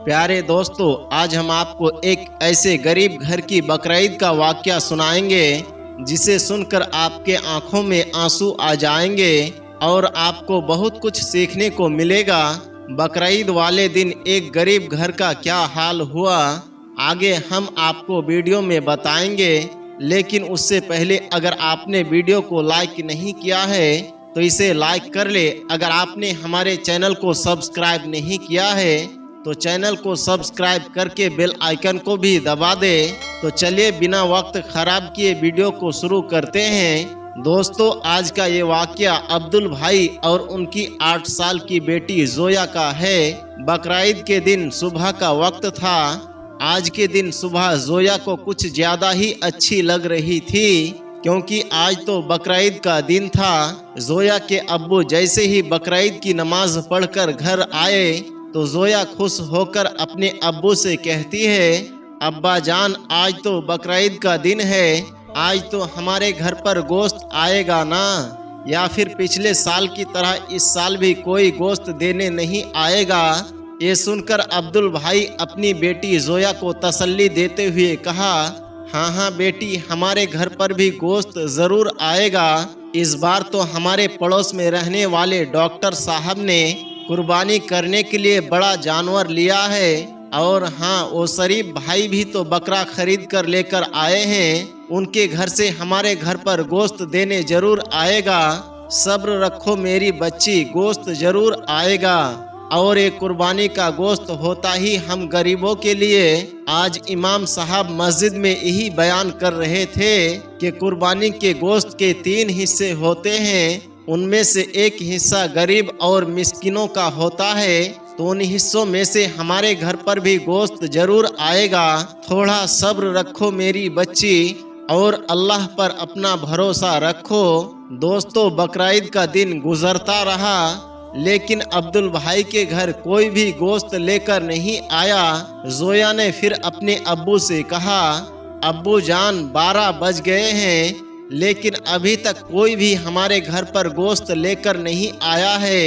प्यारे दोस्तों, आज हम आपको एक ऐसे गरीब घर की बकरीद का वाकया सुनाएंगे जिसे सुनकर आपके आंखों में आंसू आ जाएंगे और आपको बहुत कुछ सीखने को मिलेगा। बकरीद वाले दिन एक गरीब घर का क्या हाल हुआ, आगे हम आपको वीडियो में बताएंगे। लेकिन उससे पहले अगर आपने वीडियो को लाइक नहीं किया है तो इसे लाइक कर ले। अगर आपने हमारे चैनल को सब्सक्राइब नहीं किया है तो चैनल को सब्सक्राइब करके बेल आइकन को भी दबा दे। तो चलिए बिना वक्त खराब किए वीडियो को शुरू करते हैं। दोस्तों, आज का ये वाकया अब्दुल भाई और उनकी 8 साल की बेटी जोया का है। बकरीद के दिन सुबह का वक्त था। आज के दिन सुबह जोया को कुछ ज्यादा ही अच्छी लग रही थी क्योंकि आज तो बकरीद का दिन था। जोया के अब्बू जैसे ही बकरीद की नमाज पढ़कर घर आए तो जोया खुश होकर अपने अब्बू से कहती है, अब्बा जान, आज तो बकरीद का दिन है, आज तो हमारे घर पर गोश्त आएगा ना? या फिर पिछले साल की तरह इस साल भी कोई गोश्त देने नहीं आएगा? ये सुनकर अब्दुल भाई अपनी बेटी जोया को तसल्ली देते हुए कहा, हाँ हाँ बेटी, हमारे घर पर भी गोश्त जरूर आएगा। इस बार तो हमारे पड़ोस में रहने वाले डॉक्टर साहब ने कुर्बानी करने के लिए बड़ा जानवर लिया है। और हाँ, वो शरीफ भाई भी तो बकरा खरीद कर लेकर आए हैं। उनके घर से हमारे घर पर गोश्त देने जरूर आएगा। सब्र रखो मेरी बच्ची, गोश्त जरूर आएगा। और ये कुर्बानी का गोश्त होता ही हम गरीबों के लिए। आज इमाम साहब मस्जिद में यही बयान कर रहे थे कि कुर्बानी के गोश्त के 3 हिस्से होते हैं। उनमें से एक हिस्सा गरीब और मिस्किनों का होता है। तो उन हिस्सों में से हमारे घर पर भी गोश्त जरूर आएगा। थोड़ा सब्र रखो मेरी बच्ची और अल्लाह पर अपना भरोसा रखो। दोस्तों, बकरीद का दिन गुजरता रहा लेकिन अब्दुल भाई के घर कोई भी गोश्त लेकर नहीं आया। जोया ने फिर अपने अब्बू से कहा, अब्बू जान, 12 बज गए हैं लेकिन अभी तक कोई भी हमारे घर पर गोश्त लेकर नहीं आया है।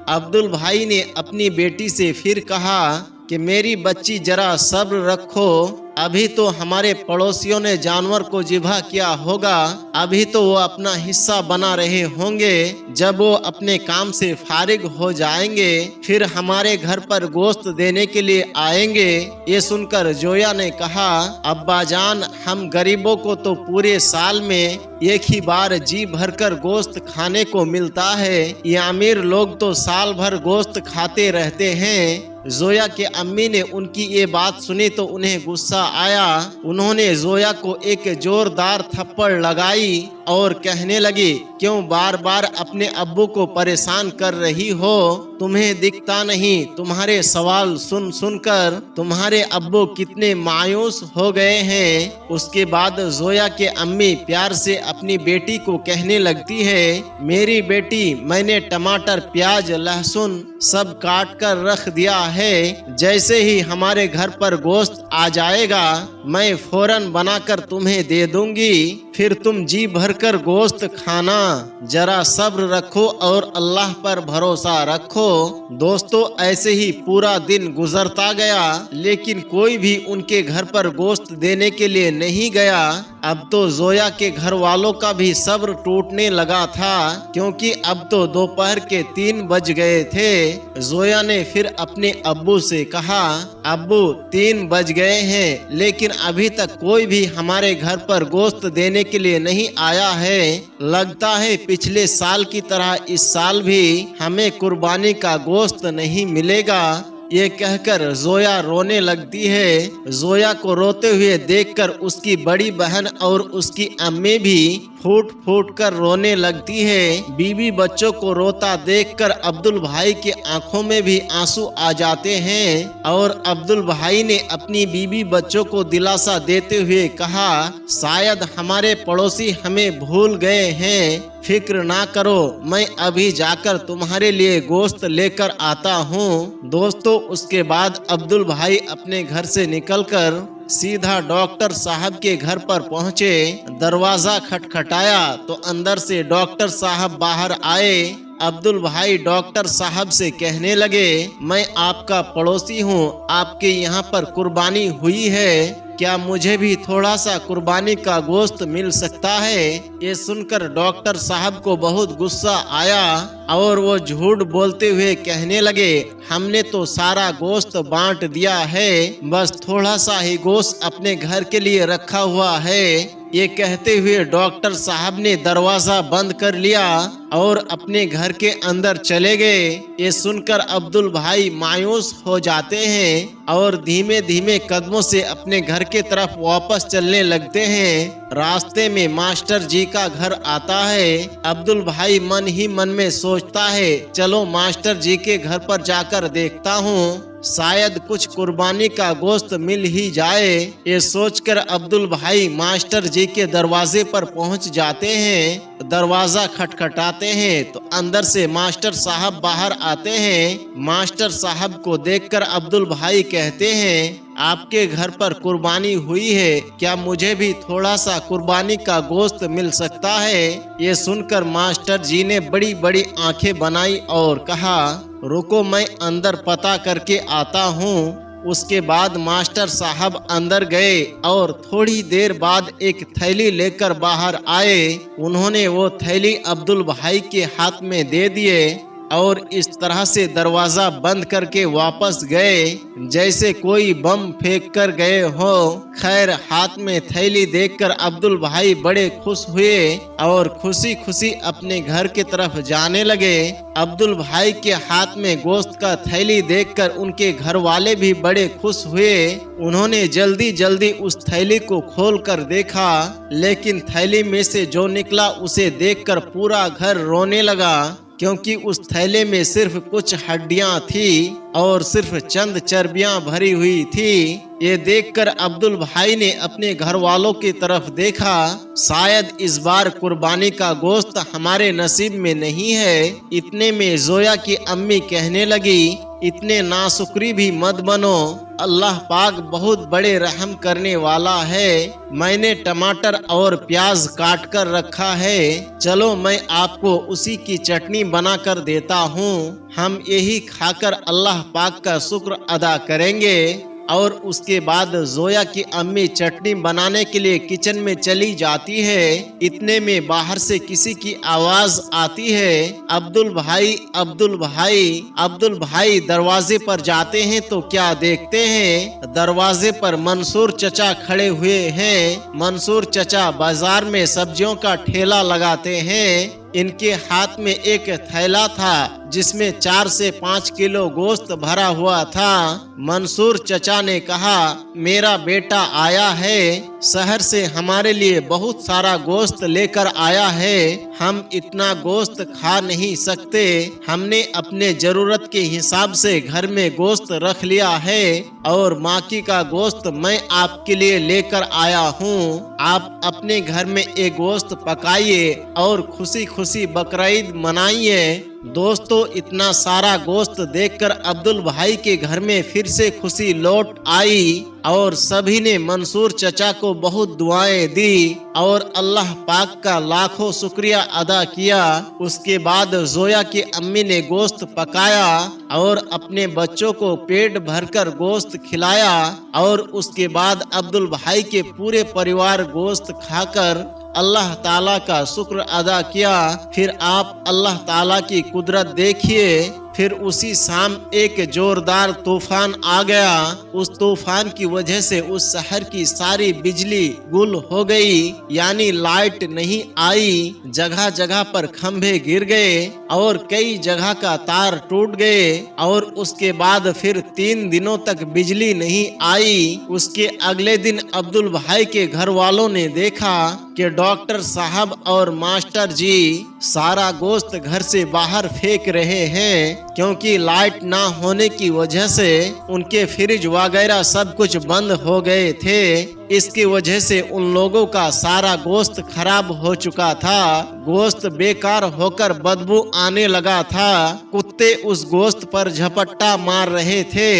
अब्दुल भाई ने अपनी बेटी से फिर कहा कि मेरी बच्ची जरा सब्र रखो, अभी तो हमारे पड़ोसियों ने जानवर को ज़िबह किया होगा, अभी तो वो अपना हिस्सा बना रहे होंगे। जब वो अपने काम से फारिग हो जाएंगे फिर हमारे घर पर गोश्त देने के लिए आएंगे। ये सुनकर जोया ने कहा, अब्बा जान, हम गरीबों को तो पूरे साल में एक ही बार जी भरकर गोश्त खाने को मिलता है। ये अमीर लोग तो साल भर गोश्त खाते रहते हैं। जोया के अम्मी ने उनकी ये बात सुनी तो उन्हें गुस्सा आया। उन्होंने जोया को एक जोरदार थप्पड़ लगाई और कहने लगी, क्यों बार बार अपने अब्बू को परेशान कर रही हो? तुम्हें दिखता नहीं? तुम्हारे सवाल सुन सुनकर तुम्हारे अब्बू कितने मायूस हो गए हैं। उसके बाद जोया के अम्मी प्यार से अपनी बेटी को कहने लगती है, मेरी बेटी, मैंने टमाटर, प्याज, लहसुन सब काट कर रख दिया है। जैसे ही हमारे घर पर गोश्त आ जाएगा मैं फौरन बनाकर तुम्हें दे दूंगी, फिर तुम जी भरकर गोश्त खाना। जरा सब्र रखो और अल्लाह पर भरोसा रखो। दोस्तों, ऐसे ही पूरा दिन गुजरता गया लेकिन कोई भी उनके घर पर गोश्त देने के लिए नहीं गया। अब तो जोया के घर वालों का भी सब्र टूटने लगा था क्योंकि अब तो दोपहर के 3 बज गए थे। जोया ने फिर अपने अब्बू से कहा, अब्बू, 3 बज गए हैं लेकिन अभी तक कोई भी हमारे घर पर गोश्त देने के लिए नहीं आया है। लगता है पिछले साल की तरह इस साल भी हमें कुर्बानी का गोश्त नहीं मिलेगा। ये कहकर जोया रोने लगती है। जोया को रोते हुए देखकर उसकी बड़ी बहन और उसकी अम्मी भी फूट फूट कर रोने लगती है। बीवी बच्चों को रोता देखकर अब्दुल भाई के आंखों में भी आंसू आ जाते हैं और अब्दुल भाई ने अपनी बीवी बच्चों को दिलासा देते हुए कहा, शायद हमारे पड़ोसी हमें भूल गए हैं, फिक्र ना करो, मैं अभी जाकर तुम्हारे लिए गोश्त लेकर आता हूँ। दोस्तों, उसके बाद अब्दुल भाई अपने घर से निकलकर सीधा डॉक्टर साहब के घर पर पहुँचे। दरवाजा खटखटाया तो अंदर से डॉक्टर साहब बाहर आए अब्दुल भाई डॉक्टर साहब से कहने लगे, मैं आपका पड़ोसी हूँ, आपके यहाँ पर कुर्बानी हुई है, क्या मुझे भी थोड़ा सा कुर्बानी का गोश्त मिल सकता है? ये सुनकर डॉक्टर साहब को बहुत गुस्सा आया और वो झूठ बोलते हुए कहने लगे, हमने तो सारा गोश्त बांट दिया है, बस थोड़ा सा ही गोश्त अपने घर के लिए रखा हुआ है। ये कहते हुए डॉक्टर साहब ने दरवाजा बंद कर लिया और अपने घर के अंदर चले गए। ये सुनकर अब्दुल भाई मायूस हो जाते हैं और धीमे धीमे कदमों से अपने घर के तरफ वापस चलने लगते हैं। रास्ते में मास्टर जी का घर आता है। अब्दुल भाई मन ही मन में सोचता है, चलो मास्टर जी के घर पर जाकर देखता हूँ, शायद कुछ कुर्बानी का गोश्त मिल ही जाए। ये सोचकर अब्दुल भाई मास्टर जी के दरवाजे पर पहुंच जाते हैं। दरवाजा खटखटाते हैं तो अंदर से मास्टर साहब बाहर आते हैं। मास्टर साहब को देखकर अब्दुल भाई कहते हैं, आपके घर पर कुर्बानी हुई है, क्या मुझे भी थोड़ा सा कुर्बानी का गोश्त मिल सकता है? ये सुनकर मास्टर जी ने बड़ी बड़ी आंखें बनाई और कहा, रुको मैं अंदर पता करके आता हूँ। उसके बाद मास्टर साहब अंदर गए और थोड़ी देर बाद एक थैली लेकर बाहर आए। उन्होंने वो थैली अब्दुल भाई के हाथ में दे दिए और इस तरह से दरवाजा बंद करके वापस गए जैसे कोई बम फेंक कर गए हो। खैर, हाथ में थैली देखकर अब्दुल भाई बड़े खुश हुए और खुशी खुशी अपने घर की तरफ जाने लगे। अब्दुल भाई के हाथ में गोश्त का थैली देखकर उनके घर वाले भी बड़े खुश हुए। उन्होंने जल्दी जल्दी उस थैली को खोल कर देखा, लेकिन थैली में से जो निकला उसे देखकर पूरा घर रोने लगा, क्योंकि उस थैले में सिर्फ कुछ हड्डियां थी और सिर्फ चंद चर्बियां भरी हुई थी। ये देखकर अब्दुल भाई ने अपने घर वालों की तरफ देखा, शायद इस बार कुर्बानी का गोश्त हमारे नसीब में नहीं है। इतने में जोया की अम्मी कहने लगी, इतने नाशुक्री भी मत बनो, अल्लाह पाक बहुत बड़े रहम करने वाला है। मैंने टमाटर और प्याज काट कर रखा है, चलो मैं आपको उसी की चटनी बना कर देता हूँ। हम यही खाकर अल्लाह पाक का शुक्र अदा करेंगे। और उसके बाद जोया की अम्मी चटनी बनाने के लिए किचन में चली जाती है। इतने में बाहर से किसी की आवाज आती है, अब्दुल भाई, अब्दुल भाई। अब्दुल भाई दरवाजे पर जाते हैं तो क्या देखते हैं, दरवाजे पर मंसूर चचा खड़े हुए हैं। मंसूर चचा बाजार में सब्जियों का ठेला लगाते हैं। इनके हाथ में एक थैला था जिसमें 4 से 5 किलो गोश्त भरा हुआ था। मंसूर चचा ने कहा, मेरा बेटा आया है, शहर से हमारे लिए बहुत सारा गोश्त लेकर आया है। हम इतना गोश्त खा नहीं सकते, हमने अपने जरूरत के हिसाब से घर में गोश्त रख लिया है और बाकी का गोश्त मैं आपके लिए लेकर आया हूँ। आप अपने घर में एक गोश्त पकाइए और खुशी खुशी बकरीद मनाइए। दोस्तों, इतना सारा गोश्त देखकर अब्दुल भाई के घर में फिर से खुशी लौट आई और सभी ने मंसूर चचा को बहुत दुआएं दी और अल्लाह पाक का लाखों शुक्रिया अदा किया। उसके बाद जोया की अम्मी ने गोश्त पकाया और अपने बच्चों को पेट भरकर गोश्त खिलाया और उसके बाद अब्दुल भाई के पूरे परिवार गोश्त खाकर अल्लाह ताला का शुक्र अदा किया। फिर आप अल्लाह ताला की कुदरत देखिए। फिर उसी शाम एक जोरदार तूफान आ गया। उस तूफान की वजह से उस शहर की सारी बिजली गुल हो गई, यानी लाइट नहीं आई। जगह जगह पर खंभे गिर गए और कई जगह का तार टूट गए और उसके बाद फिर 3 दिनों तक बिजली नहीं आई। उसके अगले दिन अब्दुल भाई के घर वालों ने देखा कि डॉक्टर साहब और मास्टर जी सारा गोश्त घर से बाहर फेंक रहे हैं, क्योंकि लाइट ना होने की वजह से उनके फ्रिज वगैरह सब कुछ बंद हो गए थे। इसकी वजह से उन लोगों का सारा गोश्त खराब हो चुका था। गोश्त बेकार होकर बदबू आने लगा था। कुत्ते उस गोश्त पर झपट्टा मार रहे थे।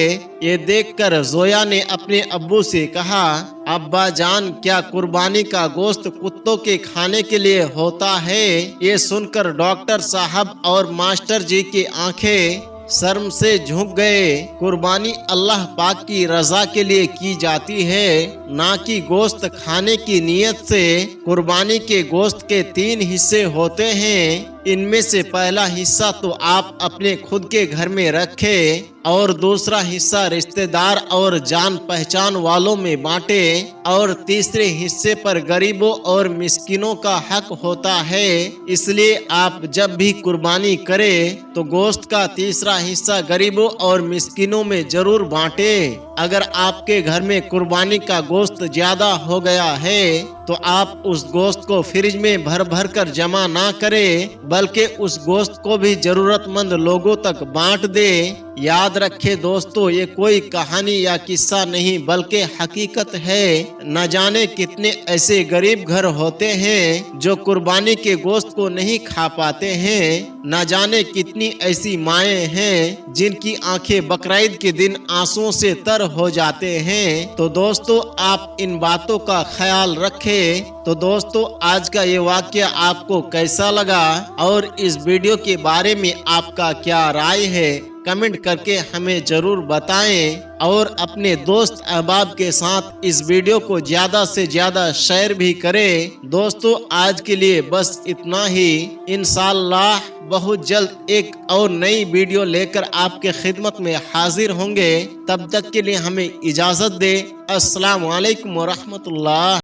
ये देखकर जोया ने अपने अब्बू से कहा, अब्बा जान, क्या कुर्बानी का गोश्त कुत्तों के खाने के लिए होता है? ये सुनकर डॉक्टर साहब और मास्टर जी की आंखें शर्म से झुक गए। कुर्बानी अल्लाह पाक की रजा के लिए की जाती है, ना कि गोश्त खाने की नीयत से। कुर्बानी के गोश्त के 3 हिस्से होते हैं। इनमें से पहला हिस्सा तो आप अपने खुद के घर में रखें और दूसरा हिस्सा रिश्तेदार और जान पहचान वालों में बांटे और तीसरे हिस्से पर गरीबों और मिस्किनों का हक होता है। इसलिए आप जब भी कुर्बानी करें तो गोश्त का तीसरा हिस्सा गरीबों और मिस्किनों में जरूर बांटे। अगर आपके घर में कुर्बानी का गोश्त ज्यादा हो गया है तो आप उस गोश्त को फ्रिज में भर भर कर जमा ना करें, बल्कि उस गोश्त को भी जरूरतमंद लोगों तक बांट दे। याद रखें दोस्तों, ये कोई कहानी या किस्सा नहीं बल्कि हकीकत है। न जाने कितने ऐसे गरीब घर होते हैं जो कुर्बानी के गोश्त को नहीं खा पाते हैं। न जाने कितनी ऐसी माएँ हैं जिनकी आंखें बकरीद के दिन आंसुओं से तर हो जाते हैं। तो दोस्तों, आप इन बातों का ख्याल रखें। तो दोस्तों, आज का ये वाक्य आपको कैसा लगा और इस वीडियो के बारे में आपका क्या राय है, कमेंट करके हमें जरूर बताएं और अपने दोस्त अहबाब के साथ इस वीडियो को ज्यादा से ज्यादा शेयर भी करें। दोस्तों, आज के लिए बस इतना ही। इंशाअल्लाह बहुत जल्द एक और नई वीडियो लेकर आपके खिदमत में हाजिर होंगे। तब तक के लिए हमें इजाजत दें। अस्सलाम वालेकुम व रहमतुल्लाह।